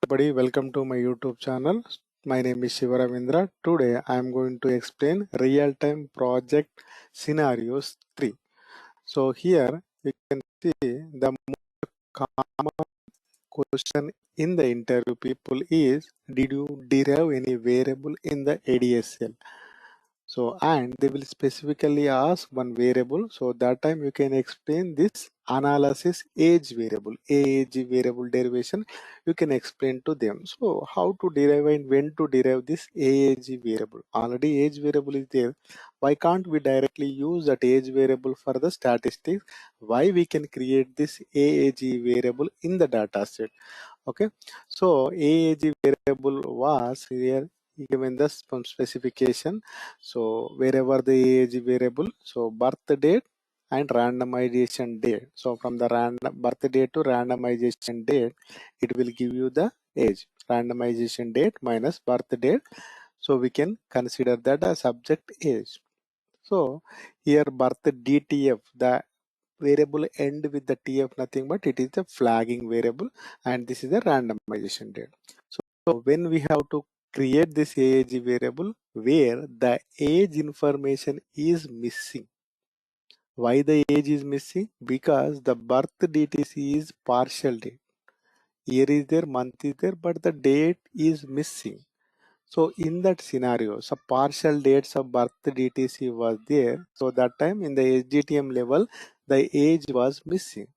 Everybody, welcome to my YouTube channel. My name is Shivaravindra. Today I am going to explain real-time project scenarios 3. So here you can see the common question in the interview people is, did you derive any variable in the ADSL? So, and they will specifically ask one variable. So that time you can explain this analysis age variable, age variable derivation, you can explain to them. So how to derive and when to derive this age variable. Already age variable is there. Why can't we directly use that age variable for the statistics? Why we can create this age variable in the data set? Okay, so age variable was here given the some specification. So wherever the age variable, so birth date and randomization date. So from the random birth date to randomization date, it will give you the age. Randomization date minus birth date. So we can consider that as subject age. So here birth DTF, the variable end with the TF nothing but it is the flagging variable, and this is the randomization date. So when we have to create this age variable where the age information is missing. Why the age is missing? Because the birth DTC is partial date. Year is there, month is there, but the date is missing. So in that scenario, some partial dates of birth DTC was there. So that time in the SDTM level, the age was missing.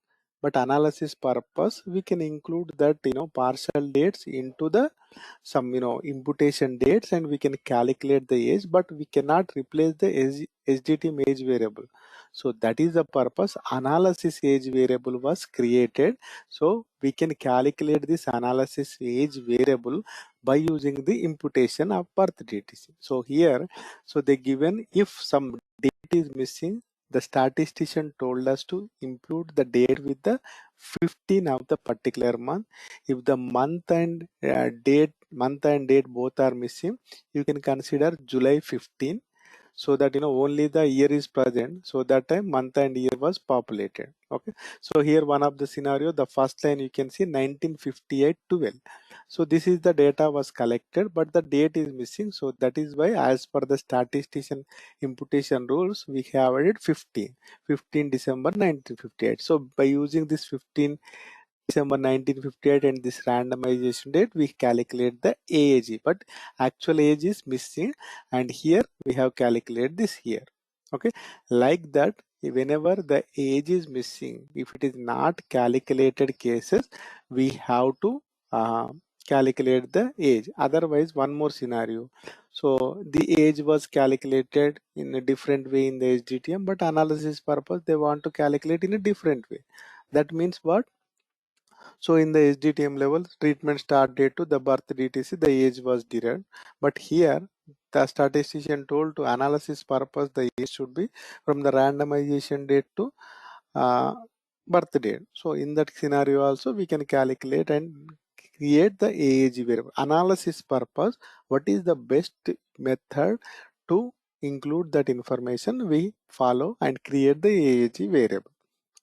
But analysis purpose, we can include that partial dates into the some imputation dates, and we can calculate the age, but we cannot replace the SDTM age variable. So that is the purpose analysis age variable was created. So we can calculate this analysis age variable by using the imputation of birth DTC. So here, so they given if some date is missing, the statistician told us to impute the date with the 15 of the particular month. If the month and date both are missing, you can consider July 15, so that only the year is present. So that time month and year was populated. Okay, so here one of the scenario, the first line you can see 1958 12. So this is the data was collected, but the date is missing. So that is why, as per the statistician imputation rules, we have added 15 December 1958. So by using this 15 December 1958 and this randomization date, we calculate the age, but actual age is missing, and here we have calculated this here. Okay, like that, whenever the age is missing, if it is not calculated cases, we have to calculate the age. Otherwise, one more scenario. So the age was calculated in a different way in the SDTM, but analysis purpose they want to calculate in a different way. That means what? So in the SDTM level, treatment start date to the birth DTC, the age was derived. But here, the statistician told to analysis purpose, the age should be from the randomization date to uh, birth date. So in that scenario also, we can calculate and create the age variable. Analysis purpose, what is the best method to include that information, we follow and create the age variable.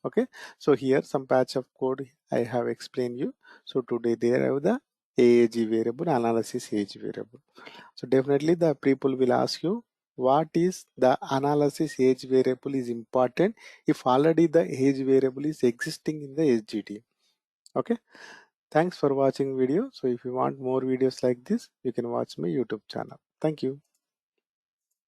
Okay, so here some patch of code I have explained you. So today there I have the age variable, analysis age variable. So definitely the people will ask you, what is the analysis age variable is important if already the age variable is existing in the SGT. Okay, thanks for watching video. So if you want more videos like this, you can watch my YouTube channel. Thank you.